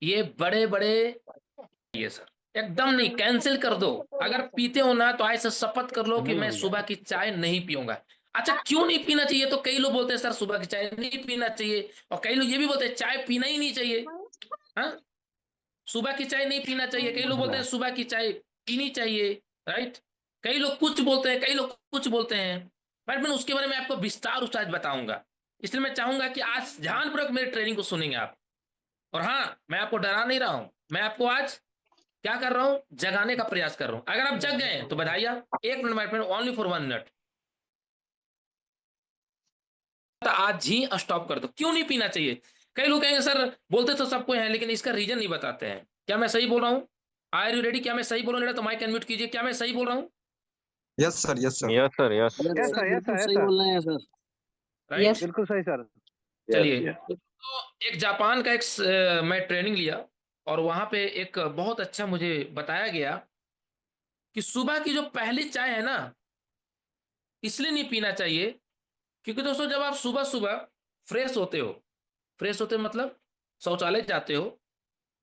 ये बड़े बड़े ये सर एकदम नहीं, कैंसिल कर दो। अगर पीते हो ना तो ऐसे शपथ कर लो कि मैं सुबह की चाय नहीं पीऊंगा। अच्छा, क्यों नहीं पीना चाहिए? तो कई लोग बोलते हैं सर सुबह की चाय नहीं पीना चाहिए, और कई लोग ये भी बोलते हैं चाय पीना ही नहीं चाहिए। हाँ, सुबह की चाय नहीं पीना चाहिए, कई लोग बोलते हैं सुबह की चाय पीनी चाहिए। राइट, कई लोग कुछ बोलते हैं, कई लोग कुछ बोलते हैं। बट मैं उसके बारे में आपको विस्तार उसके आज बताऊंगा। इसलिए मैं चाहूंगा कि आज ध्यानपूर्वक मेरी ट्रेनिंग को सुनेंगे आप। और हाँ, मैं आपको डरा नहीं रहा हूं, मैं आपको आज क्या कर रहा हूं, जगाने का प्रयास कर रहा हूं। अगर आप जग गए तो बधाई। 1 minute my friend, only for 1 minute. आज ही स्टॉप कर दो। क्यों नहीं पीना चाहिए? कई लोग कहेंगे सर बोलते तो सबको हैं, लेकिन इसका रीजन नहीं बताते हैं। क्या मैं सही बोल रहा हूं? Are you ready? क्या मैं सही बोल रहा हूं? तो माइक अनम्यूट कीजिए। क्या मैं सही बोल रहा हूं? Yes sir, yes sir. Yes sir, yes. Yes yes sir, sir, yes बिल्कुल सर, यस सही सर, बोल रहे हैं सर। राइट, बिल्कुल सही सर। चलिए। तो एक जापान का मैं ट्रेनिंग लिया, और वहां पे एक बहुत अच्छा मुझे बताया गया कि सुबह की जो पहली चाय है ना, इसलिए नहीं पीना चाहिए क्योंकि दोस्तों जब आप सुबह सुबह फ्रेश होते हो, फ्रेश होते हो मतलब शौचालय जाते हो,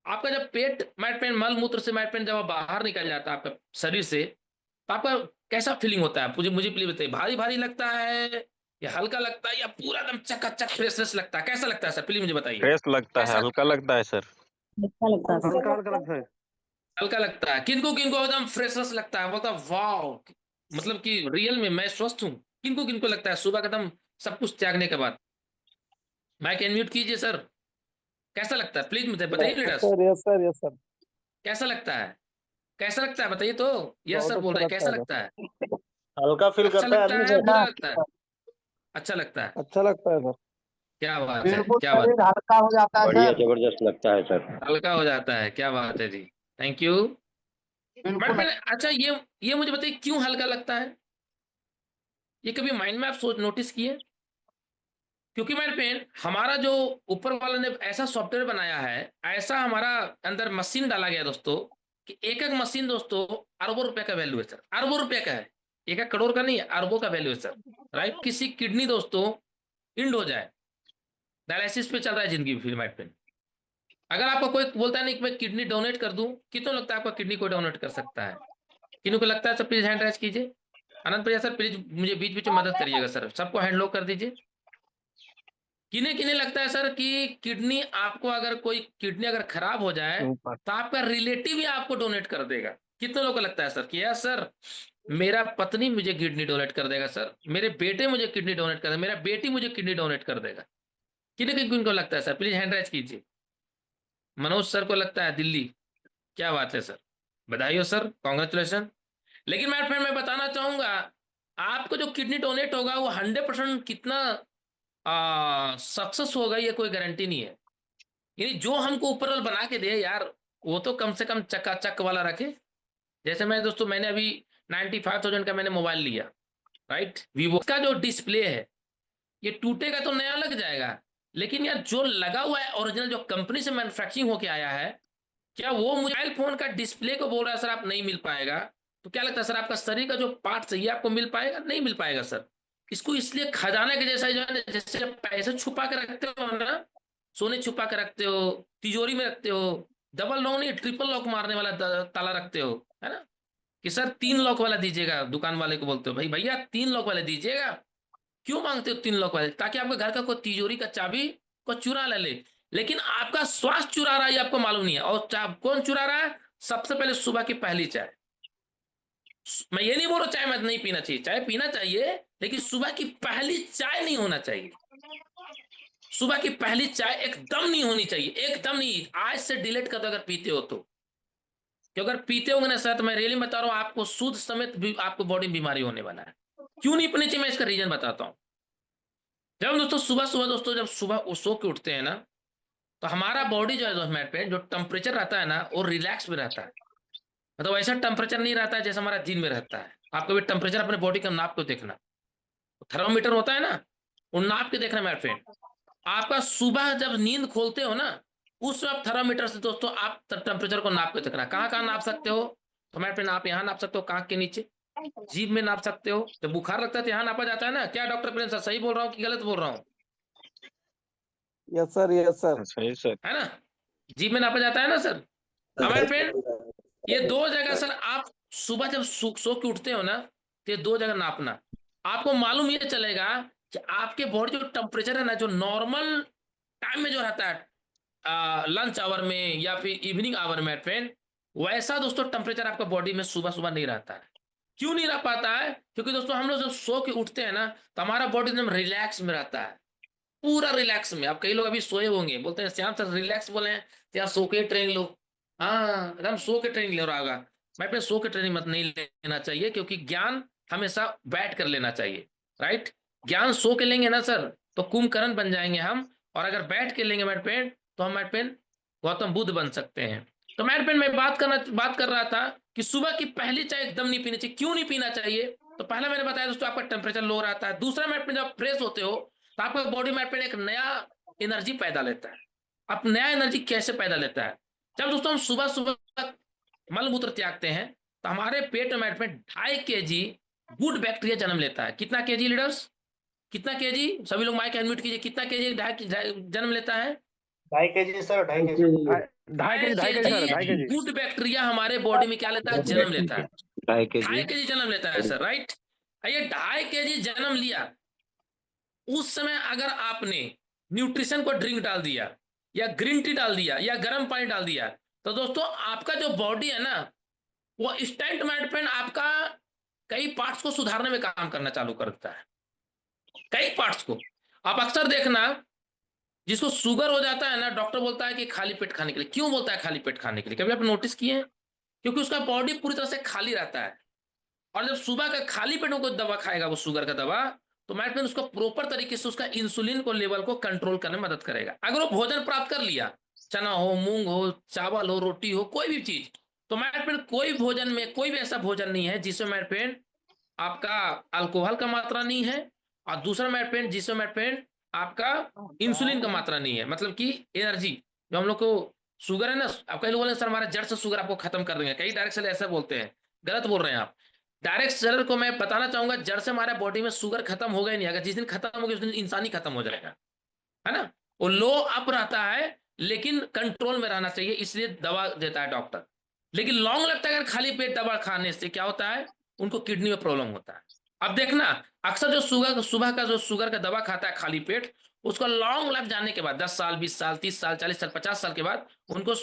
आपका जब पेट मैट पेन मल मूत्र से मैट पेन जब आप बाहर निकल जाता है आपका शरीर से, तो आपका कैसा फीलिंग होता है? मुझे मुझे प्लीज बताइए, भारी भारी लगता है या हल्का लगता है या पूरा एकदम चकाचक फ्रेशनेस लगता है? कैसा लगता है सर, प्लीज मुझे बताइए। फ्रेश लगता है, कैसा? हल्का लगता है सर। अच्छा लगता है सर। हल्का हल्का लगता है। हल्का लगता है। किनको किनको एकदम फ्रेशनेस लगता है, बोलता वाह, मतलब कि रियल में मैं स्वस्थ हूँ। किनको किनको लगता है सुबह का एकदम सब कुछ त्यागने के बाद? माइक अनम्यूट कीजिए सर। कैसा लगता है प्लीज मुझे बताइए yes leaders. Sir, yes sir, yes sir. कैसा लगता है? कैसा लगता है बताइए तो। यस बहुत सर बोल अच्छा रहे हैं, लगता कैसा है सर। लगता है? हल्का फील अच्छा करता है लगता आदमी है, सर। बुरा लगता है? अच्छा लगता है। अच्छा लगता है सर। क्या बात है, बिल्कुल क्या बात। शरीर हल्का हो जाता है बढ़िया सर। जबरदस्त लगता है सर। हल्का हो जाता है, क्या बात है जी। Thank you. बट बिल्कुल। मैंने अच्छा ये मुझे बताइए क्यों हल्का लगता है? ये कभी माइंड में आप सोच नोटिस किए? क्योंकि मेरे फ्रेंड हमारा जो ऊपर वाले ने ऐसा सॉफ्टवेयर बनाया है, ऐसा हमारा अंदर मशीन डाला गया दोस्तों, कि एक एक मशीन दोस्तों अरबों रुपए का वैल्यू है सर। अरबों रुपए का है, एक एक करोड़ का नहीं है, अरबों का वैल्यू है सर। राइट, किसी किडनी दोस्तों इंड हो जाए, डायलिसिस पे चल रहा है जिंदगी फिर माइट पे, अगर आपको कोई बोलता है नहीं कि मैं किडनी डोनेट कर दूं, कितनों लगता है आपका किडनी को डोनेट कर सकता है? किन्हीं को लगता है? सर प्लीज हैंड राइज कीजिए। आनंद प्रिया सर प्लीज मुझे बीच बीच में मदद करिएगा सर, सबको हैंड लो कर दीजिए। किन्हें किन्हें लगता है सर कि किडनी आपको, अगर कोई किडनी अगर खराब हो जाए तो आपका रिलेटिव ही आपको डोनेट कर देगा? कितने लोगों को लगता है सर कि यार सर मेरा पत्नी मुझे किडनी डोनेट कर देगा, सर मेरे बेटे मुझे किडनी डोनेट कर देगा, मेरा बेटी मुझे किडनी डोनेट कर देगा? किन्हें किनको लगता है सर, प्लीज हैंड राइज कीजिए। मनोज सर को लगता है, दिल्ली। क्या बात है सर, बधाई हो सर, कॉन्ग्रेचुलेशन। लेकिन मैं फ्रेंड मैं बताना चाहूंगा, आपको जो किडनी डोनेट होगा वो 100% कितना सक्सेस होगा ये कोई गारंटी नहीं है। यानी जो हमको ऊपर वाला बना के दे यार, वो तो कम से कम चकाचक वाला रखे। जैसे मैं दोस्तों मैंने अभी 95,000 का मैंने मोबाइल लिया, राइट, वीवो का जो डिस्प्ले है, ये टूटेगा तो नया लग जाएगा, लेकिन यार जो लगा हुआ है ओरिजिनल, जो कंपनी से मैन्युफैक्चरिंग होके आया है, क्या वो मोबाइल फोन का डिस्प्ले को बोल रहा है सर आप नहीं मिल पाएगा? तो क्या लगता है सर आपका शरीर का जो पार्ट चाहिए आपको मिल पाएगा? नहीं मिल पाएगा सर। इसको इसलिए खजाने के जैसा जो है ना, जैसे जब पैसे छुपा के रखते हो ना, सोने छुपा के रखते हो, तिजोरी में रखते हो, डबल लॉक नहीं ट्रिपल लॉक मारने वाला ताला रखते हो, है ना, कि सर 3 लॉक वाला दीजिएगा, दुकान वाले को बोलते हो भाई भैया 3 लॉक वाले दीजिएगा। क्यों मांगते हो 3 लॉक वाले? ताकि आपके घर का कोई तिजोरी का चाबी को चुरा ले। लेकिन आपका स्वास्थ्य चुरा रहा है ये आपको मालूम नहीं है। और कौन चुरा रहा है? सबसे पहले सुबह की पहली चाय। मैं ये नहीं बोल रहा चाय मत नहीं पीना चाहिए, चाय पीना चाहिए, लेकिन सुबह की पहली चाय नहीं होना चाहिए। सुबह की पहली चाय एकदम नहीं होनी चाहिए, एकदम नहीं। आज से डिलीट कर दो अगर पीते हो तो। क्योंकि अगर पीते होंगे ना सर, तो मैं रियली बता रहा हूं आपको सूद समेत भी आपको बॉडी में बीमारी होने वाला है। क्यों नहीं पीनी चाहिए मैं इसका रीजन बताता हूं। जब हम दोस्तों सुबह सुबह दोस्तों जब सुबह सो के उठते हैं ना, तो हमारा बॉडी जो है दोस्त मैट पे जो टेम्परेचर रहता है ना, वो रिलैक्स में रहता है। मतलब ऐसा टेम्परेचर नहीं रहता है जैसा हमारा दिन में रहता है। आप कभी टेम्परेचर अपने बॉडी का नाप को देखना, थर्मोमीटर होता है ना, वो नाप के देखना मेरे फ्रेंड। आपका सुबह जब नींद खोलते हो ना, उस वक्त थर्मोमीटर से दोस्तों आप टेम्परेचर को नाप के देखना। कहाँ कहाँ नाप सकते हो? तो मेरे फ्रेंड आप यहाँ नाप सकते हो, कांख के नीचे, जीभ में नाप सकते हो। जब बुखार लगता है तो यहाँ नापा जाता है ना। क्या डॉक्टर प्रिंस सर सही बोल रहा हूँ कि गलत बोल रहा हूँ? Yes sir, yes sir. सही सर। है ना, जीभ में नापा जाता है ना सर। अब माय फ्रेंड ये दो जगह सर, आप सुबह जब सो के उठते हो ना, तो ये दो जगह नापना। आपको मालूम ये चलेगा कि आपके बॉडी जो टेम्परेचर है ना, जो नॉर्मल टाइम में जो रहता है लंच आवर में या फिर इवनिंग आवर में फ्रेंड, वैसा दोस्तों टेम्परेचर आपका बॉडी में सुबह सुबह नहीं रहता है। क्यों नहीं रह पाता है? क्योंकि दोस्तों हम लोग जब सो के उठते हैं ना, तो हमारा बॉडी एकदम रिलैक्स में रहता है, पूरा रिलैक्स में। अब कई लोग अभी सोए होंगे, बोलते हैं श्याम सर रिलैक्स बोले हैं, तो यार सो के ट्रेनिंग लो। हाँ, एकदम सो के ट्रेनिंग ले रहा होगा। मैं अपने सो के ट्रेनिंग मत नहीं लेना चाहिए, क्योंकि ज्ञान हमेशा बैठ कर लेना चाहिए, राइट। ज्ञान सो के लेंगे ना सर, तो कुंभकर्ण बन जाएंगे हम। और अगर बैठ के लेंगे मैट पेन, तो हम मैट पेन गौतम बुद्ध बन सकते हैं। तो मैट पेन मैं बात कर रहा था कि सुबह की पहली चाय एकदम नहीं पीनी चाहिए। क्यों नहीं पीना चाहिए? तो पहला मैंने बताया दोस्तों, आपका टेम्परेचर लो रहता है। दूसरा मैट पेन, जब फ्रेश होते हो तो आपका बॉडी मैट पेन एक नया एनर्जी पैदा लेता है। अब नया एनर्जी कैसे पैदा लेता है? जब दोस्तों हम सुबह सुबह मल मूत्र त्यागते हैं, तो हमारे पेट में 2.5 kg गुड बैक्टीरिया जन्म लेता है। कितना केजी लीडर्स? कितना केजी? सभी लोग माइक अनम्यूट कीजिए। कितना केजी जन्म लेता है? 2.5 kg sir, 2.5 kg। 2.5 kg good bacteria हमारे बॉडी में क्या लेता है? जन्म लेता है। 2.5 kg जन्म लेता है सर, राइट। ये 2.5 kg जन्म लिया, उस समय अगर आपने न्यूट्रिशन को ड्रिंक डाल दिया, या ग्रीन टी डाल दिया, या गर्म पानी डाल दिया, तो दोस्तों आपका जो बॉडी है ना, वो इंस्टेंट मैनेजमेंट आपका कई पार्ट्स को सुधारने में काम करना चालू करता है। कई पार्ट्स को आप अक्सर देखना, जिसको शुगर हो जाता है ना, डॉक्टर बोलता है कि खाली पेट खाने के लिए। क्यों बोलता है खाली पेट खाने के लिए? कभी आपने नोटिस किए हैं? क्योंकि उसका बॉडी पूरी तरह से खाली रहता है। और जब सुबह का खाली पेट में कोई दवा खाएगा, वो शुगर का दवा, तो मैडम उसको प्रॉपर तरीके से उसका इंसुलिन को लेवल को कंट्रोल करने में मदद करेगा। अगर वो भोजन प्राप्त कर लिया, चना हो, मूंग हो, चावल हो, रोटी हो, कोई भी चीज, तो मैडम कोई भोजन में कोई भी ऐसा भोजन नहीं है जिसमें मैडम आपका अल्कोहल का मात्रा नहीं है, और दूसरा मैडम जिसमें मैडम आपका इंसुलिन का मात्रा नहीं है, मतलब कि एनर्जी। जो हम लोग को शुगर है ना, आप कई लोग बोले सर हमारा जड़ से शुगर आपको खत्म कर देंगे, कई डायरेक्ट ऐसा बोलते हैं, गलत बोल रहे हैं आप। डायरेक्ट सेलर को मैं बताना चाहूंगा, जड़ से हमारे बॉडी में शुगर खत्म होगा ही नहीं। अगर जिस दिन खत्म होगी उस दिन इंसान ही खत्म हो जाएगा, है ना। वो लो अप रहता है, लेकिन कंट्रोल में रहना चाहिए, इसलिए दवा देता है डॉक्टर। लेकिन लॉन्ग लगता है अगर खाली पेट दवा खाने से, क्या होता है? उनको किडनी में प्रॉब्लम होता है। अब देखना, अक्सर जो सुबह का जो शुगर का दवा खाता है खाली पेट, उसको लॉन्ग लाइफ जाने के बाद 10 साल, 20 साल, 30 साल, 40 साल, 50 साल के बाद उनको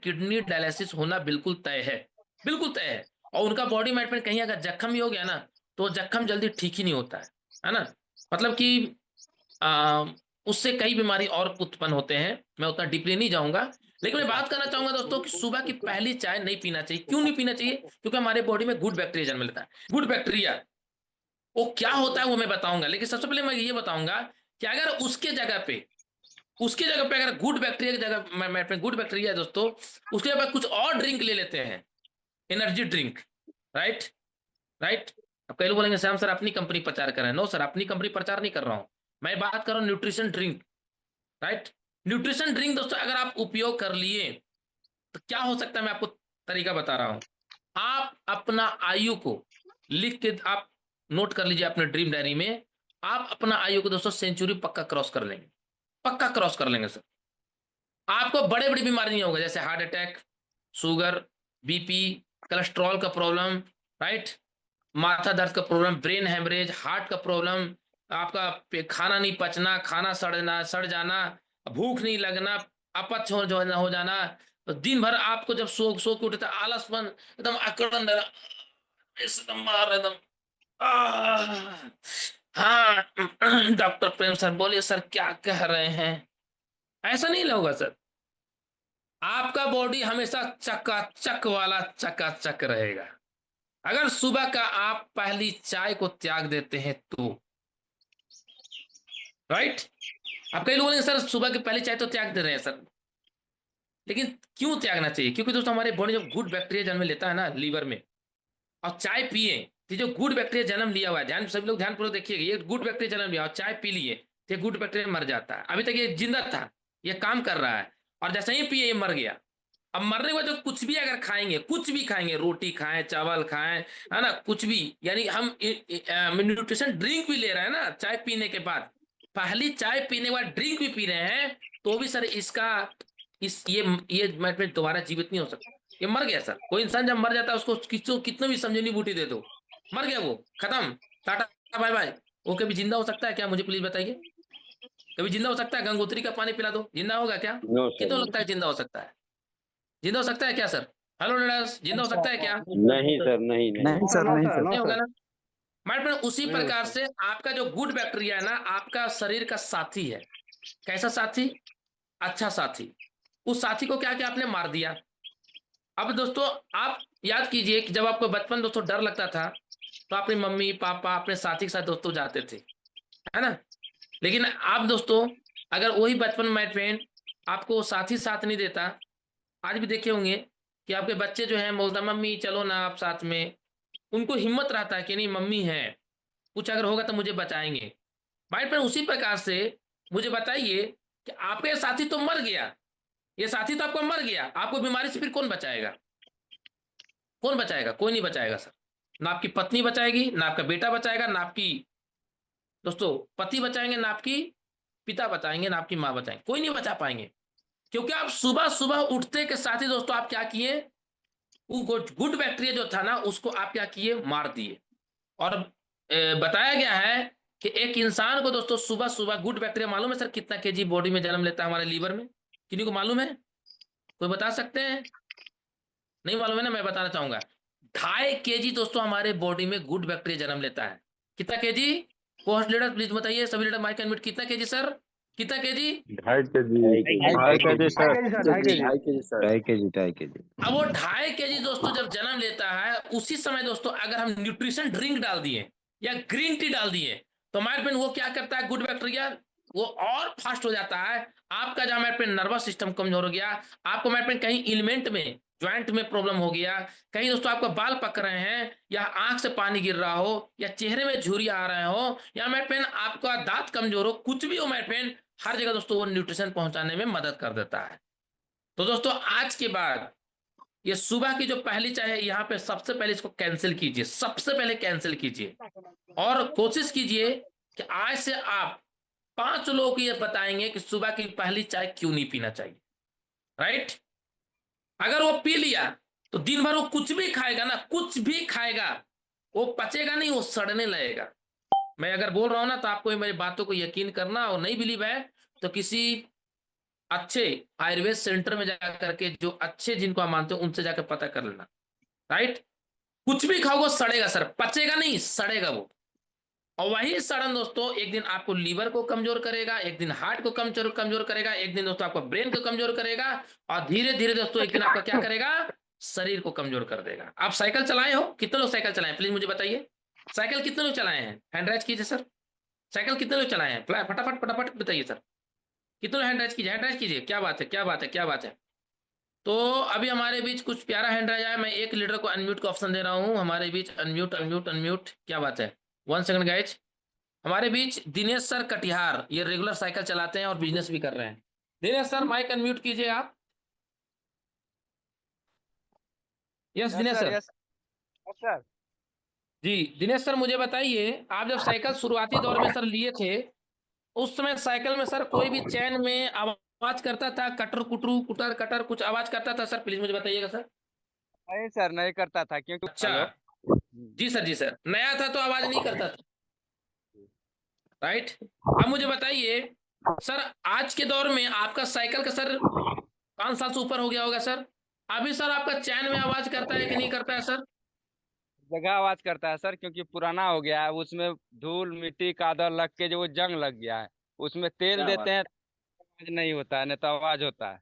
किडनी डायलिसिस होना बिल्कुल तय है, बिल्कुल तय है। और उनका बॉडी मैट में कहीं अगर जख्म भी हो गया ना, तो जख्म जल्दी ठीक ही नहीं होता है ना। मतलब कि उससे कई बीमारी और उत्पन्न होते हैं। मैं उतना डीपली नहीं जाऊंगा, लेकिन मैं बात करना चाहूंगा दोस्तों कि सुबह की पहली चाय नहीं पीना चाहिए। क्यों नहीं पीना चाहिए? क्योंकि हमारे बॉडी में गुड बैक्टीरिया जन्म लेता है। गुड बैक्टीरिया वो क्या होता है वो मैं बताऊंगा, लेकिन सबसे पहले मैं ये बताऊंगा कि अगर उसके जगह पे अगर गुड बैक्टीरिया की जगह गुड बैक्टीरिया दोस्तों, उसके जगह कुछ और ड्रिंक ले लेते हैं, एनर्जी ड्रिंक, राइट राइट। अब कई लोग बोलेंगे श्याम सर अपनी कंपनी प्रचार कर रहे हैं। नो सर, अपनी कंपनी प्रचार नहीं कर रहा हूं, मैं बात कर रहा हूं nutrition drink, right. Nutrition drink दोस्तों अगर आप उपयोग कर लिए, तो क्या हो सकता है, मैं आपको तरीका बता रहा हूं। आप अपना आयु को लिख के आप नोट कर लीजिए अपने ड्रीम डायरी में। आप अपना आयु को दोस्तों सेंचुरी पक्का क्रॉस कर लेंगे, पक्का क्रॉस कर लेंगे सर। आपको बड़े बड़ी बीमारी नहीं होगा, जैसे heart attack, sugar, BP, cholesterol का प्रॉब्लम, राइट, माथा दर्द का प्रॉब्लम, ब्रेन हेमरेज, हार्ट का प्रॉब्लम, आपका खाना नहीं पचना, खाना सड़ जाना, भूख नहीं लगना, अपच हो जाना, तो दिन भर आपको जब सो के उठे आलसपन, एकदम अकड़न, एकदम मार, एकदम हाँ डॉक्टर प्रेम सर बोलिए सर क्या कह रहे हैं? ऐसा नहीं होगा सर। आपका बॉडी हमेशा चकाचक वाला चकाचक रहेगा अगर सुबह का आप पहली चाय को त्याग देते हैं तो, राइट। आप कई लोग बोलेंगे सर सुबह की पहली चाय तो त्याग दे रहे हैं सर, लेकिन क्यों त्यागना चाहिए? क्योंकि दोस्तों हमारे बॉडी जब गुड बैक्टीरिया जन्म लेता है ना लीवर में, और चाय पिए, तो जो गुड बैक्टीरिया जन्म लिया हुआ है, ध्यान सभी लोग ध्यानपूर्वक देखिएगा, ये गुड बैक्टीरिया जन्म लिया और चाय पी लिए, तो ये गुड बैक्टीरिया मर जाता है। अभी तक ये जिंदा था, ये काम कर रहा है, और जैसे ही पिए ये मर गया। अब मरने के बाद जो कुछ भी अगर खाएंगे, कुछ भी खाएंगे, रोटी खाएं, चावल खाएं, है ना, कुछ भी, यानी हम न्यूट्रिशन ड्रिंक भी ले रहे हैं ना चाय पीने के बाद, पहली चाय पीने के बाद ड्रिंक भी पी रहे हैं, तो भी सर इसका ये मैं दोबारा जीवित नहीं हो सकता, ये मर गया सर। कोई इंसान जब मर जाता है उसको कितने भी समझनी बूटी दे दो, मर गया वो, खत्म, टाटा बाय बाय। वो कभी जिंदा हो सकता है क्या, मुझे प्लीज बताइए? कभी जिंदा हो सकता है? गंगोत्री का पानी पिला दो, जिंदा होगा क्या? नो सर, कितना लगता है जिंदा हो सकता है? जिंदा हो सकता है क्या सर? हेलो नडास, जिंदा हो सकता है क्या? नहीं सर, नहीं नहीं नहीं सर, नहीं सर। नहीं होगा ना। माइंड पर उसी नहीं प्रकार होता। से आपका जो गुड बैक्टीरिया है ना, आपका शरीर का साथी है। कैसा साथी? अच्छा साथी। उस साथी को क्या क्या आपने मार दिया। अब दोस्तों आप याद कीजिए कि जब आपको बचपन दोस्तों डर लगता था तो अपनी मम्मी पापा अपने साथी के साथ दोस्तों जाते थे, है ना। लेकिन आप दोस्तों अगर वही बचपन में फ्रेंड आपको वो साथी साथ नहीं देता, आज भी देखे होंगे कि आपके बच्चे जो हैं बोलता मम्मी चलो ना आप साथ में, उनको हिम्मत रहता है कि नहीं मम्मी है, कुछ अगर होगा तो मुझे बचाएंगे। भाई पर उसी प्रकार से मुझे बताइए कि आपका साथी तो मर गया, ये साथी तो आपका मर गया, आपको बीमारी से फिर कौन बचाएगा? कौन बचाएगा? कोई नहीं बचाएगा सर। ना आपकी पत्नी बचाएगी, ना आपका बेटा बचाएगा, ना आपकी दोस्तों पति बचाएंगे, ना आपकी पिता बचाएंगे, ना आपकी माँ बचाएंगे, कोई नहीं बचा पाएंगे। क्योंकि आप सुबह सुबह उठते के साथ ही दोस्तों आप क्या किए, वो गुड बैक्टीरिया जो था ना उसको आप क्या किए, मार दिए। और बताया गया है कि एक इंसान को दोस्तों सुबह सुबह गुड बैक्टीरिया मालूम है सर कितना केजी बॉडी में जन्म लेता है हमारे लीवर में? किन्हीं को मालूम है? कोई बता सकते हैं? नहीं मालूम है ना, मैं बताना चाहूंगा। 2.5 kg दोस्तों हमारे बॉडी में गुड बैक्टीरिया जन्म लेता है। कितना केजी? पोस्ट लीडर प्लीज बताइए, सभी लीडर माइक अनम्यूट, कितना केजी सर? कितना KG? 2.5 KG, 2.5 kg sir. 2.5 kg। 2.5 KG sir, 2.5 KG. अब वो 2.5 kg दोस्तों जब जन्म लेता है, उसी समय दोस्तों अगर हम न्यूट्रिशन ड्रिंक डाल दिए या ग्रीन टी डाल दिए तो हमारे पेन वो क्या करता है, गुड बैक्टीरिया वो और फास्ट हो जाता है। आपका जो हमारे पेन नर्वस सिस्टम कमजोर हो गया, आपको हमारे पेन कहीं इलिमेंट में ज्वाइंट में प्रॉब्लम हो गया, कहीं दोस्तों आपका बाल पक रहे हैं, या आंख से पानी गिर रहा हो, या चेहरे में झुर्रियां आ रहे हो, या हमारे पेन आपका दांत कमजोर हो, कुछ भी हो हमारे पेन, हर जगह दोस्तों वो न्यूट्रिशन पहुंचाने में मदद कर देता है। तो दोस्तों आज के बाद ये सुबह की जो पहली चाय है यहाँ पे सबसे पहले इसको कैंसिल कीजिए, सबसे पहले कैंसिल कीजिए। और कोशिश कीजिए कि आज से आप 5 लोगों को ये बताएंगे कि सुबह की पहली चाय क्यों नहीं पीना चाहिए। राइट? अगर वो पी लिया तो दिन भर वो कुछ भी खाएगा ना, कुछ भी खाएगा, वो पचेगा नहीं, वो सड़ने लगेगा। मैं अगर बोल रहा हूं ना तो आपको मेरी बातों को यकीन करना, और नहीं बिलीव है तो किसी अच्छे आयुर्वेद सेंटर में जाकर करके, जो अच्छे जिनको आप मानते हो उनसे जाकर पता कर लेना। राइट? कुछ भी खाओगे सड़ेगा सर, पचेगा नहीं, सड़ेगा वो। और वही सड़न दोस्तों एक दिन आपको लीवर को कमजोर करेगा, एक दिन हार्ट को कमजोर करेगा, एक दिन दोस्तों आपका ब्रेन को कमजोर करेगा, और धीरे धीरे दोस्तों एक दिन आपका क्या करेगा, शरीर को कमजोर कर देगा। आप साइकिल चलाए हो? कितने लोग साइकिल चलाए प्लीज मुझे बताइए। साइकिल कितने लोग चलाए हैं? हैंड राइज कीजिए सर। साइकिल कितने लोग चलाए हैं? फटाफट फटाफट बताइए सर। कितने लोग हैंड राइज कीजिए, हैंड राइज कीजिए। क्या बात है, क्या बात है, क्या बात है। तो अभी हमारे बीच कुछ प्यारा हैंड राइज आया, मैं एक लीडर को अनम्यूट का ऑप्शन दे रहा हूँ हमारे बीच। अनम्यूट अनम्यूट अनम्यूट, क्या बात है। 1 सेकंड गाइज। हमारे बीच दिनेश सर कटिहार, ये रेगुलर साइकिल चलाते हैं और बिजनेस भी कर रहे हैं। दिनेश सर माइक अनम्यूट कीजिए आप। Yes Dinesh sir. सर जी दिनेश सर मुझे बताइए, आप जब साइकिल शुरुआती दौर में सर लिए थे, उस समय साइकिल में सर कोई भी चैन में आवाज करता था, कटर कुटरू कुटर कटर कुछ आवाज करता था सर? प्लीज मुझे बताइएगा सर। नहीं सर, नहीं करता था क्योंकि अच्छा। हेलो। जी सर नया था तो आवाज नहीं करता था। राइट? अब मुझे बताइए सर, आज के दौर में आपका साइकिल का सर 5 साल से ऊपर हो गया होगा सर, अभी सर आपका चैन में आवाज करता है कि नहीं करता है सर? जगह आवाज करता है सर, क्योंकि पुराना हो गया है, उसमें धूल मिट्टी कादर लग के जो वो जंग लग गया है, उसमें तेल क्या देते बात हैं तो आवाज नहीं होता है, नहीं तो आवाज होता है।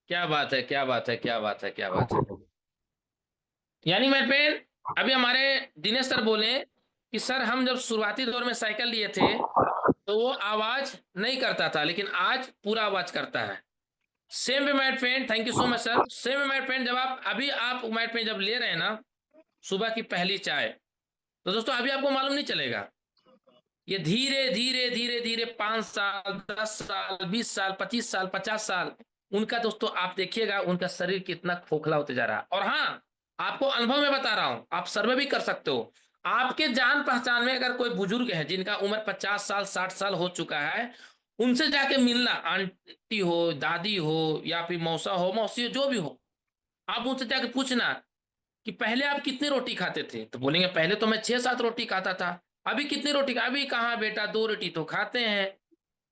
क्या बात है, क्या बात है, क्या बात है, क्या बात है। यानी मैं पेन अभी हमारे दिनेश सर बोले कि सर हम जब शुरुआती दौर में साइकिल लिए थे तो वो आवाज नहीं करता था, लेकिन आज पूरा आवाज करता है। Same way my friend, thank you so much sir. Same way my friend, जब आप अभी आप माय फ्रेंड जब ले रहे हैं ना सुबह की पहली चाय, तो दोस्तों अभी आपको मालूम नहीं चलेगा, ये धीरे धीरे धीरे धीरे 5 साल 10 साल 20 साल 25 साल 50 साल उनका दोस्तों आप देखिएगा उनका शरीर कितना खोखला होते जा रहा है। और हाँ, आपको अनुभव में बता रहा हूं, आप सर्वे भी कर सकते हो। आपके जान पहचान में अगर कोई बुजुर्ग है जिनका उम्र 50 साल 60 साल हो चुका है, उनसे जाके मिलना, आंटी हो, दादी हो, या फिर मौसा हो, मौसी हो, जो भी हो, आप उनसे जाके पूछना कि पहले आप कितनी रोटी खाते थे, तो बोलेंगे पहले तो मैं 6-7 रोटी खाता था। अभी कितनी रोटी अभी कहाँ बेटा, 2 रोटी तो खाते हैं,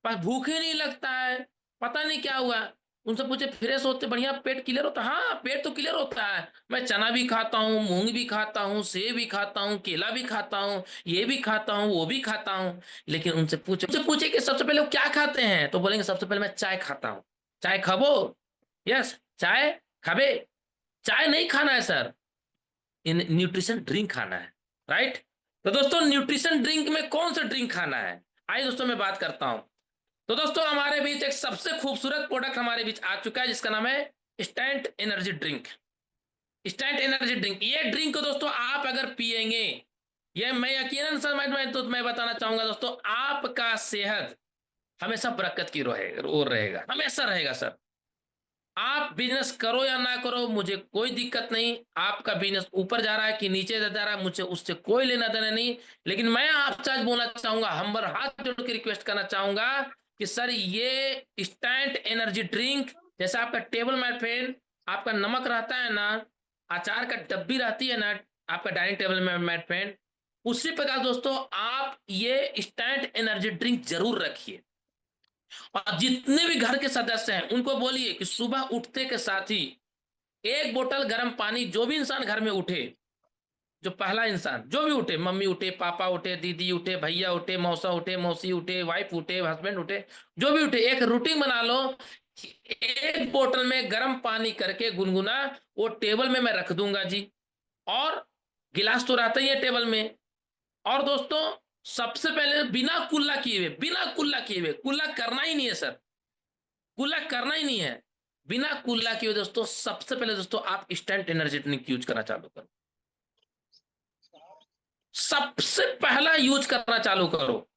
पर भूख ही नहीं लगता है, पता नहीं क्या हुआ। उनसे पूछे फ्रेश होते बढ़िया, पेट क्लियर होता है? हाँ, पेट तो क्लियर होता है, मैं चना भी खाता हूँ, मूंग भी खाता हूँ, सेब भी खाता हूँ, केला भी खाता हूँ, ये भी खाता हूँ, वो भी खाता हूँ। लेकिन उनसे पूछे कि सबसे पहले वो क्या खाते हैं, तो बोलेंगे सबसे पहले मैं चाय खाता हूँ। चाय खाबो? यस, चाय खाबे? चाय नहीं खाना है सर, इन न्यूट्रिशन ड्रिंक खाना है, राइट। तो दोस्तों न्यूट्रिशन ड्रिंक में कौन सा ड्रिंक खाना है, आइए दोस्तों मैं बात करता हूं। तो दोस्तों हमारे बीच एक सबसे खूबसूरत प्रोडक्ट हमारे बीच आ चुका है, जिसका नाम है stand energy drink. Stand energy drink, ये ड्रिंक को दोस्तों आप अगर पिएंगे, ये मैं यकीनन सर मैं बताना चाहूंगा दोस्तों, आपका सेहत हमेशा बरकत की ओर रहेगा, हमेशा रहेगा सर। आप बिजनेस करो या ना करो, मुझे कोई दिक्कत नहीं, आपका बिजनेस ऊपर जा रहा है कि नीचे जा रहा है, मुझे उससे कोई लेना देना नहीं। लेकिन मैं आपसे आज बोलना चाहूंगा, हम हाथ जोड़ के रिक्वेस्ट करना चाहूंगा कि सर ये स्टैंड एनर्जी ड्रिंक, जैसे आपका टेबल मैट पेन, आपका नमक रहता है ना, अचार का डब्बी रहती है ना, आपका डाइनिंग टेबल में मैट पेन, उसी प्रकार दोस्तों आप ये स्टैंड एनर्जी ड्रिंक जरूर रखिए। और जितने भी घर के सदस्य हैं उनको बोलिए कि सुबह उठते के साथ ही एक बोतल गर्म पानी, जो भी इंसान घर में उठे, जो पहला इंसान जो भी उठे, मम्मी उठे, पापा उठे, दीदी उठे, भैया उठे, मौसा उठे, मौसी उठे, वाइफ उठे, हस्बैंड उठे, जो भी उठे, एक रूटीन बना लो कि एक बोतल में गर्म पानी करके गुनगुना वो टेबल में मैं रख दूंगा जी। और गिलास तो रहता ही है टेबल में। और दोस्तों सबसे पहले बिना कुल्ला किए हुए कुल्ला करना ही नहीं है सर, कुल्ला करना ही नहीं है, बिना कुल्ला किए दोस्तों सबसे पहले दोस्तों आप इंस्टेंट एनर्जी ड्रिंक यूज करना चालू करो, सबसे पहला यूज करना चालू करो,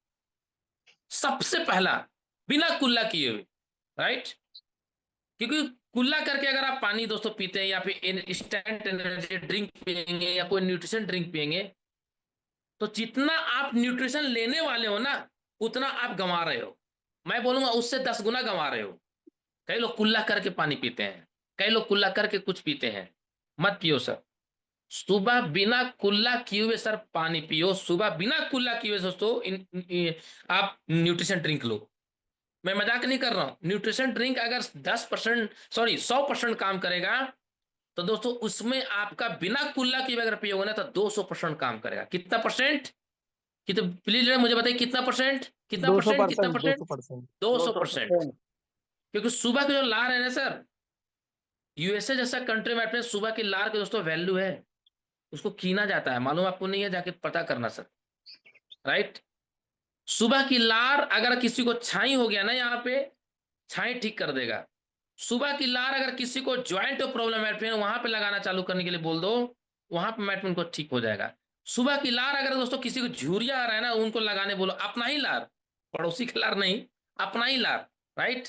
सबसे पहला, बिना कुल्ला किए हुए, राइट। क्योंकि कुल्ला करके अगर आप पानी दोस्तों पीते हैं या फिर इंस्टेंट एनर्जी ड्रिंक पियेंगे या कोई न्यूट्रिशन ड्रिंक पियेंगे, तो जितना आप न्यूट्रिशन लेने वाले हो ना, उतना आप गंवा रहे हो। मैं बोलूंगा उससे 10 गुना गंवा रहे हो। कई लोग कुल्ला करके पानी पीते हैं, कई लोग कुल्ला करके कुछ पीते हैं, मत पियो सर। सुबह बिना कुल्ला किए हुए सर पानी पियो, सुबह बिना कुल्ला किए हुए दोस्तों आप न्यूट्रिशन ड्रिंक लो। मैं मजाक नहीं कर रहा हूं, न्यूट्रिशन ड्रिंक अगर 10% सॉरी 100% काम करेगा, तो दोस्तों उसमें आपका बिना कुल्ला किए हुए अगर पियोगे ना, तो 200% काम करेगा। कितना परसेंट? कि तो प्लीज मुझे बताइए कितना परसेंट, कितना परसेंट, कितना परसेंट? 200%। क्योंकि सुबह की जो लार है ना सर, यूएसए जैसा कंट्री में अपने सुबह की लार के दोस्तों वैल्यू है, उसको कीना जाता है, मालूम आपको नहीं है? जाके पता करना सर, राइट। सुबह की लार अगर किसी को छाई हो गया ना, यहाँ पे छाई ठीक कर देगा। सुबह की लार अगर किसी को ज्वाइंट प्रॉब्लम है, फिर वहां पे लगाना चालू करने के लिए बोल दो, वहां पे मैटमेंट को ठीक हो जाएगा। सुबह की लार अगर दोस्तों किसी को झुरिया आ रहा है ना, उनको लगाने बोलो, अपना ही लार, पड़ोसी की लार नहीं, अपना ही लार, राइट।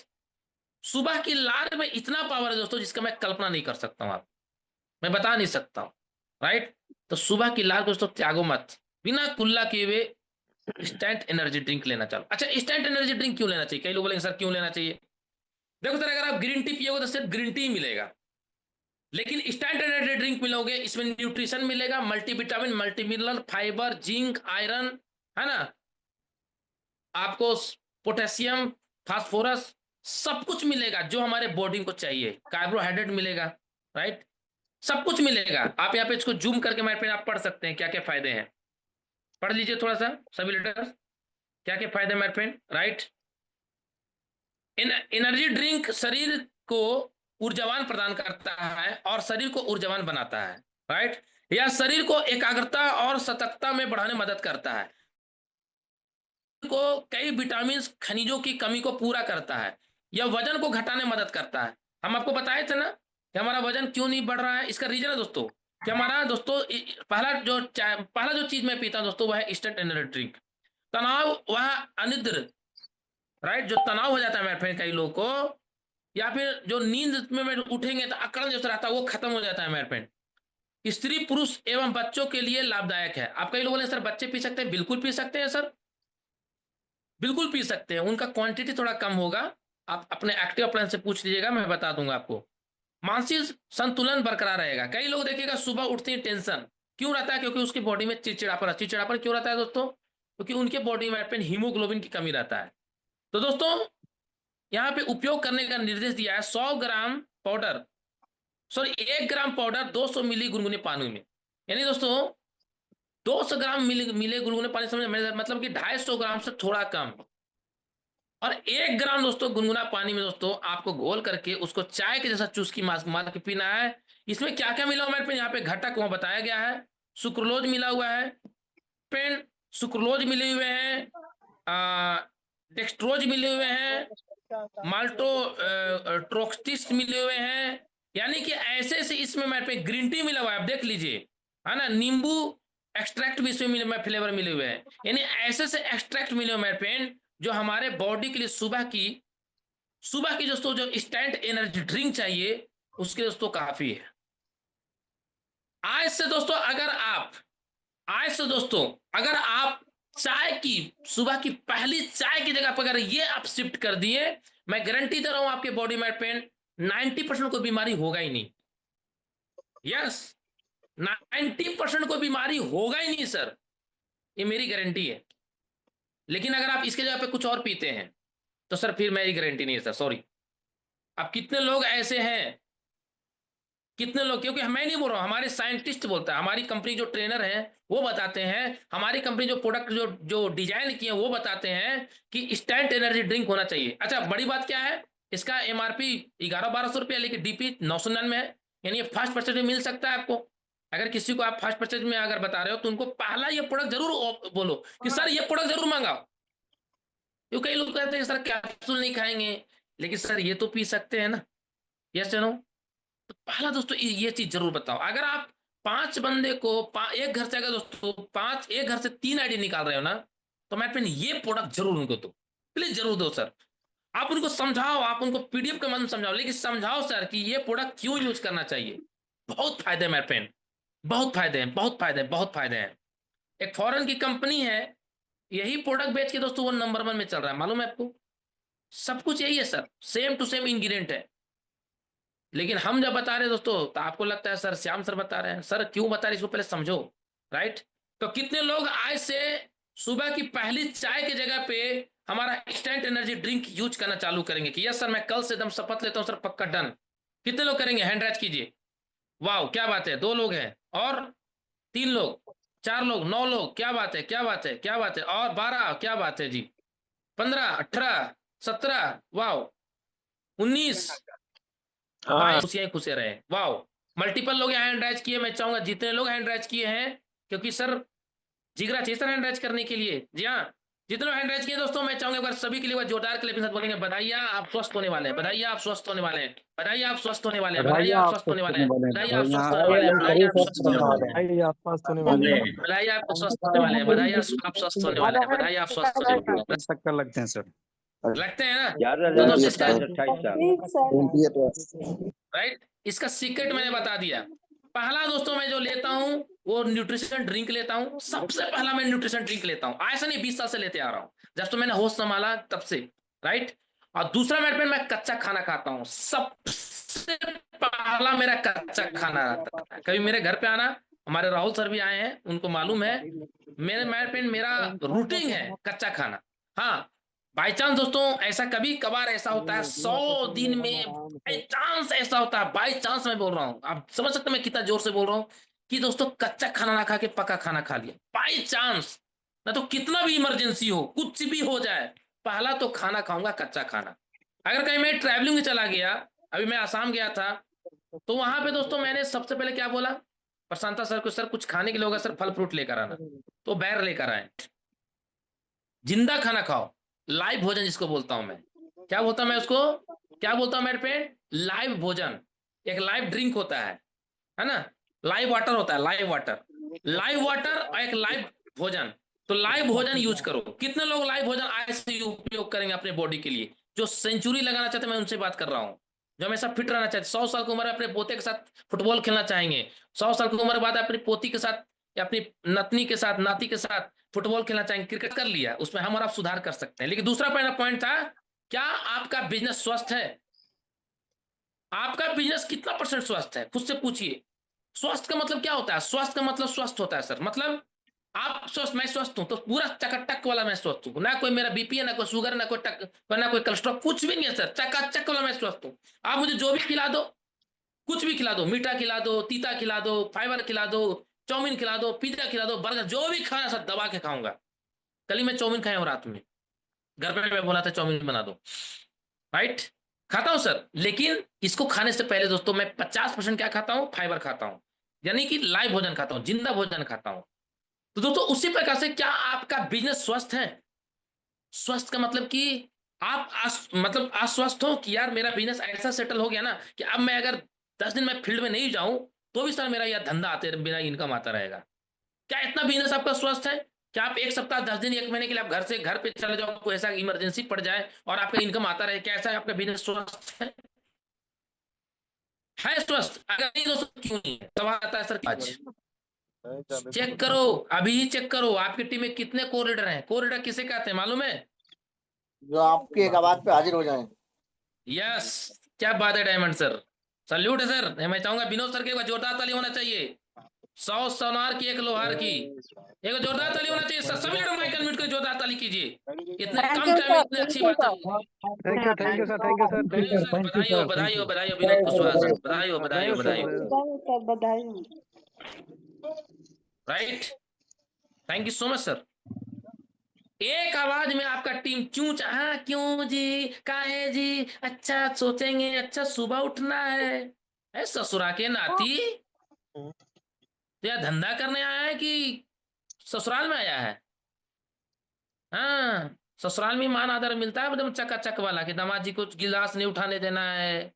सुबह की लार में इतना पावर है दोस्तों, जिसका मैं कल्पना नहीं कर सकता हूं, आप मैं बता नहीं सकता हूं, राइट। तो सुबह की लार दोस्तों त्यागो मत, बिना कुल्ला किए हुए इंस्टेंट एनर्जी ड्रिंक लेना चालू। अच्छा, इंस्टेंट एनर्जी ड्रिंक क्यों लेना चाहिए? कई लोग बोलेंगे सर क्यों लेना चाहिए? देखो सर, अगर आप ग्रीन टी पियोगे तो सिर्फ ग्रीन टी ही मिलेगा, लेकिन इंस्टेंट एनर्जी ड्रिंक मिलोगे, इसमें न्यूट्रिशन मिलेगा, multivitamin, multi mineral, fibre, zinc, iron, है ना, आपको पोटेशियम, फास्फोरस, सब कुछ मिलेगा जो हमारे बॉडी को चाहिए, कार्बोहाइड्रेट मिलेगा, राइट, सब कुछ मिलेगा। आप यहाँ पे इसको जूम करके मेरे पे आप पढ़ सकते हैं क्या क्या फायदे हैं, पढ़ लीजिए थोड़ा सा सभी लीडर्स, क्या क्या फायदे मेरे फ्रेंड, राइट। एनर्जी ड्रिंक शरीर को ऊर्जावान प्रदान करता है और शरीर को ऊर्जावान बनाता है, राइट। यह शरीर को एकाग्रता और सतर्कता में बढ़ाने में मदद करता है, को कई विटामिन खनिजों की कमी को पूरा करता है, यह वजन को घटाने में मदद करता है। हम आपको बताए थे ना कि हमारा वजन क्यों नहीं बढ़ रहा है, इसका रीजन है दोस्तों कि हमारा दोस्तों पहला जो चीज मैं पीता हूं दोस्तों, वह है इंस्टेंट एनर्जी ड्रिंक। तनाव, वह अनिद्र, राइट, जो तनाव हो जाता है मेरे फ्रेंड कई लोगों को, या फिर जो नींद में उठेंगे तो अकड़न जैसा रहता है, वो खत्म हो जाता है मेरे फ्रेंड। स्त्री, पुरुष एवं बच्चों के लिए लाभदायक है। आप कई लोग बोले सर बच्चे पी सकते हैं, बिल्कुल पी सकते हैं सर, बिल्कुल पी सकते हैं, उनका क्वांटिटी थोड़ा कम होगा। आप अपने एक्टिव अप्लायंस से पूछ लीजिएगा, मैं बता दूंगा आपको। मानसिक संतुलन बरकरार रहेगा। कई लोग देखिएगा सुबह उठते ही टेंशन क्यों रहता है, क्योंकि उसकी बॉडी में चिड़चिड़ापन क्यों रहता है दोस्तों, क्योंकि उनके बॉडी में हीमोग्लोबिन की कमी रहता है। तो दोस्तों यहाँ पे उपयोग करने का निर्देश दिया है 100 ग्राम पाउडर, सॉरी 1 ग्राम पाउडर 200 मिली गुनगुने पानी में। यानी दोस्तों 200 ग्राम मिले गुनगुने पानी समझ मतलब कि 250 ग्राम से थोड़ा कम। और 1 ग्राम दोस्तों गुनगुना पानी में दोस्तों आपको घोल करके उसको चाय के जैसा चूस की मार के पीना है। इसमें क्या क्या मिला हुआ है, यहाँ पे घटक वहां बताया गया है। सुक्रोलोज मिला हुआ है, पेन सुक्रोलोज मिले हुए हैं, डेक्सट्रोज मिले हुए हैं, माल्टो ट्रोक्सिस मिले हुए हैं। यानी कि ऐसे ऐसे इसमें मेरे पे ग्रीन टी मिला हुआ है, आप देख लीजिए, है ना। नींबू एक्सट्रैक्ट भी इसमें मिले, फ्लेवर मिले हुए हैं। यानी ऐसे से एक्सट्रैक्ट मिले हुए मेरे पेन जो हमारे बॉडी के लिए सुबह की दोस्तों जो इंस्टेंट एनर्जी ड्रिंक चाहिए उसके दोस्तों काफी है। आज से दोस्तों अगर आप चाय की सुबह की पहली चाय की जगह पर अगर ये आप शिफ्ट कर दिए, मैं गारंटी दे रहा हूं आपके बॉडी में पेन 90% को बीमारी होगा ही नहीं। यस, 90% को बीमारी होगा ही नहीं सर, ये मेरी गारंटी है। लेकिन अगर आप इसके जगह पे कुछ और पीते हैं तो सर फिर मेरी गारंटी नहीं है सर, सॉरी। अब कितने लोग ऐसे हैं, कितने लोग, क्योंकि मैं नहीं बोल रहा हूं, हमारे साइंटिस्ट बोलता है, हमारी कंपनी जो ट्रेनर है वो बताते हैं, हमारी कंपनी जो प्रोडक्ट जो डिजाइन किए वो बताते हैं कि इंस्टेंट एनर्जी ड्रिंक होना चाहिए। अच्छा, बड़ी बात क्या है, इसका एमआरपी 1100-1200 रुपया, लेकिन डीपी 999 है। यानी ये फर्स्ट परचेज में मिल सकता है आपको। अगर किसी को आप फर्स्ट परचेज में अगर बता रहे हो तो उनको पहला ये प्रोडक्ट जरूर बोलो कि सर ये प्रोडक्ट जरूर मंगाओ। क्योंकि कई लोग कहते हैं सर कैप्सूल नहीं खाएंगे, लेकिन सर ये तो पी सकते हैं ना, यस नो। तो पहला दोस्तों ये चीज जरूर बताओ। अगर आप 5 बंदे को एक घर से, अगर दोस्तों 5 एक घर से 3 आईडी निकाल रहे हो ना, तो मैं फिर ये प्रोडक्ट जरूर उनको दो, प्लीज जरूर दो सर। आप उनको समझाओ, आप उनको पीडीएफ के माध्यम समझाओ, लेकिन समझाओ सर कि ये प्रोडक्ट क्यों यूज करना चाहिए। बहुत फायदे मेरे फ्रेंड, बहुत फायदे हैं, बहुत फायदे हैं, बहुत फायदे हैं। एक फॉरेन की कंपनी है, यही प्रोडक्ट बेच के दोस्तों वो नंबर 1 में चल रहा है, मालूम है आपको। सब कुछ यही है sir, same to same ingredient है। लेकिन हम जब बता रहे हैं दोस्तों तो आपको लगता है सर श्याम सर बता रहे हैं। सर क्यों बता रहे हैं इसको पहले समझो, राइट। तो कितने लोग आज से सुबह की पहली चाय की जगह पे हमारा इंस्टेंट एनर्जी ड्रिंक यूज करना चालू करेंगे कि यस सर मैं कल से एकदम शपथ लेता हूं सर, पक्का डन। कितने लोग करेंगे, हैंड राइज कीजिए। वाह क्या बात है, 2 लोग हैं, और 3 लोग, 4 लोग, 9 लोग, क्या बात है, क्या बात है, क्या बात है, और 12, क्या बात है जी, 15, 18, 17, वाह, 19, 22 खुश रहे। वाह, मल्टीपल लोग हैंड राइज किए। मैं चाहूंगा जितने लोग हैंड राइज किए हैं, क्योंकि सर जिगरा चाहिए सर हैंड राइज करने के लिए। जी हाँ, जितने हैंड राइज किए दोस्तों, मैं चाहूंगा एक बार सभी के लिए जोरदार क्लैप के साथ बोलेंगे बधाई, आप स्वस्थ होने वाले हैं, बधाई आप स्वस्थ होने वाले हैं, बधाई आप स्वस्थ होने वाले हैं, बधाई आप स्वस्थ होने वाले हैं, बधाई आप स्वस्थ होने वाले हैं, बधाई आप स्वस्थ होने वाले हैं, भाई आप स्वस्थ होने वाले हैं। बधाई आप स्वस्थ होने वाले हैं, बधाई आप स्वस्थ होने वाले हैं, बधाई आप स्वस्थ होने वाले हैं। चक्कर लगते हैं सर। लगते हैं ना, 11 तो दोस्तों इसका 28 साल। राइट, इसका सीक्रेट मैंने बता दिया। पहला दोस्तों मैं जो लेता हूं वो न्यूट्रिशन ड्रिंक लेता हूं, सबसे पहला मैं न्यूट्रिशन ड्रिंक लेता हूं, ऐसा नहीं 20 साल से लेते आ रहा हूं, जब तो मैंने होश संभाला तब से, राइट। और दूसरा मेरे मैं कच्चा खाना खाता हूं, सबसे पहला मेरा कच्चा खाना रहता है। कभी मेरे घर पे आना, हमारे राहुल सर भी आए हैं, उनको मालूम है मेरा रूटीन है कच्चा खाना। हाँ, बाई चांस दोस्तों ऐसा कभी कभार ऐसा होता है, 100 दिन में बाई चांस ऐसा होता है, बाई चांस मैं बोल रहा हूँ, आप समझ सकते हैं मैं कितना जोर से बोल रहा हूँ कि दोस्तों कच्चा खाना ना खा के पका खाना खा लिया, बाई चांस। ना तो कितना भी इमरजेंसी हो, कुछ भी हो जाए, पहला तो खाना खाऊंगा कच्चा खाना। अगर कहीं मैं ट्रैवलिंग में चला गया, अभी मैं आसाम गया था, तो वहां पे दोस्तों मैंने सबसे पहले क्या बोला प्रशांता सर को, सर कुछ खाने के लिए होगा सर, फल फ्रूट लेकर आना। तो बैर लेकर आए, जिंदा खाना खाओ, लाइव भोजन जिसको बोलता हूं मैं, क्या बोलता हूं मैं उसको, क्या बोलता हूं मेरे पे, लाइव भोजन। एक लाइव ड्रिंक होता है ना, लाइव वाटर होता है, लाइव वाटर और एक लाइव भोजन। तो लाइव भोजन यूज करो। कितने लोग लाइव भोजन आज से उपयोग करेंगे अपने बॉडी के लिए, जो सेंचुरी लगाना चाहते, मैं उनसे बात कर रहा हूँ, जो हमेशा फिट रहना चाहते, 100 साल की उम्र में अपने पोते के साथ फुटबॉल खेलना चाहेंगे, 100 साल की उम्र बाद अपनी पोती के साथ या अपनी नतनी के साथ, नाती के साथ फुटबॉल खेलना चाहेंगे, क्रिकेट कर लिया, उसमें हम और आप सुधार कर सकते हैं। लेकिन दूसरा पहला पॉइंट था, क्या आपका बिजनेस स्वस्थ है? आपका बिजनेस कितना परसेंट स्वस्थ है, खुद से पूछिए। स्वस्थ का मतलब क्या होता है? स्वस्थ का मतलब स्वस्थ होता है सर, मतलब आप स्वस्थ, मैं स्वस्थ हूं तो पूरा चकाचक वाला मैं स्वस्थ हूं, ना कोई मेरा बीपी है, ना कोई शुगर, ना कोई कोलेस्ट्रॉल, कुछ भी नहीं है सर, चकाचक वाला मैं स्वस्थ हूं। आप मुझे जो भी खिला दो, कुछ भी खिला दो, मीठा खिला दो, तीता खिला दो, फाइबर खिला दो, चाउमीन खिला दो, पिज्जा खिला दो, बर्गर, जो भी खाना सर दबा के खाऊंगा। कल ही मैं चाउमीन खाया हूँ रात में, घर पे मैं बोला था चाउमीन बना दो, राइट, खाता हूं सर। लेकिन इसको खाने से पहले दोस्तों मैं 50% क्या खाता हूं? फाइबर खाता हूं, यानी कि लाइव भोजन खाता हूं, जिंदा भोजन खाता हूं। तो दोस्तों उसी प्रकार से क्या आपका बिजनेस स्वस्थ है? स्वस्थ का मतलब कि आप मतलब आश्वस्त हो कि यार मेरा बिजनेस ऐसा सेटल हो गया ना कि अब मैं अगर 10 दिन मैं फील्ड में नहीं जाऊं तो भी सर मेरा यह धंधा आते, मेरा इनकम आता रहेगा। क्या इतना बिजनेस आपका स्वस्थ है? क्या आप 1 सप्ताह, 10 दिन, 1 महीने के लिए आप घर पे चले जाओ, कोई ऐसा इमरजेंसी पड़ जाए और आपका इनकम आता रहे, क्या ऐसा है आपका बिजनेस स्वस्थ है? है स्वस्थ? अगर नहीं दोस्तों क्यों नहीं है? सवाल आता है सर आज चेक करो, अभी ही चेक करो, आपकी टीम में कितने कोरिडर हैं? कोरिडर किसे कहते हैं मालूम है? जो आपकी एक आवाज पे हाजिर हो जाए। यस, क्या बात है डायमंड सर, सल्यूट है सर। मैं चाहूंगा विनोद सर के एक जोरदार ताली होना चाहिए। 100 सोनार की, 1 लोहार की, एक जोरदार ताली होना चाहिए सर। सभी लोग माइकल म्यूट कर जोरदार ताली कीजिए, इतने थैंक कम यू टाइम में सर, इतनी अच्छी थैंक यू बात सर। हो गई। Thank you sir, thank you sir, sir बधाई हो, बधाई हो, बधाई हो विनोद कुशवाहा सर, बधाई हो, बधाई हो, बधाई हो, सर बधाई हो। Right. Thank you so much sir. एक आवाज में आपका टीम क्यों चाहा, क्यों जी, काहे जी, अच्छा सोचेंगे, अच्छा सुबह उठना है। ससुरा के नाती, तो यह धंधा करने आया है कि ससुराल में आया है? हाँ, ससुराल में मान आदर मिलता है एकदम चकाचक वाला, कि दामाद जी को गिलास नहीं उठाने देना है,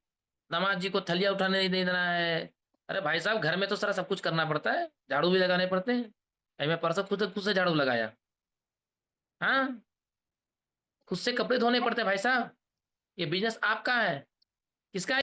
दामाद जी को थलिया उठाने नहीं देना है। अरे भाई साहब, घर में तो सारा सब कुछ करना पड़ता है, झाड़ू भी लगाने पड़ते हैं। अभी मैं परसों खुद से झाड़ू लगाया। हाँ, खुद से कपड़े धोने पड़ते हैं भाई साहब। ये बिजनेस आपका है, किसका है?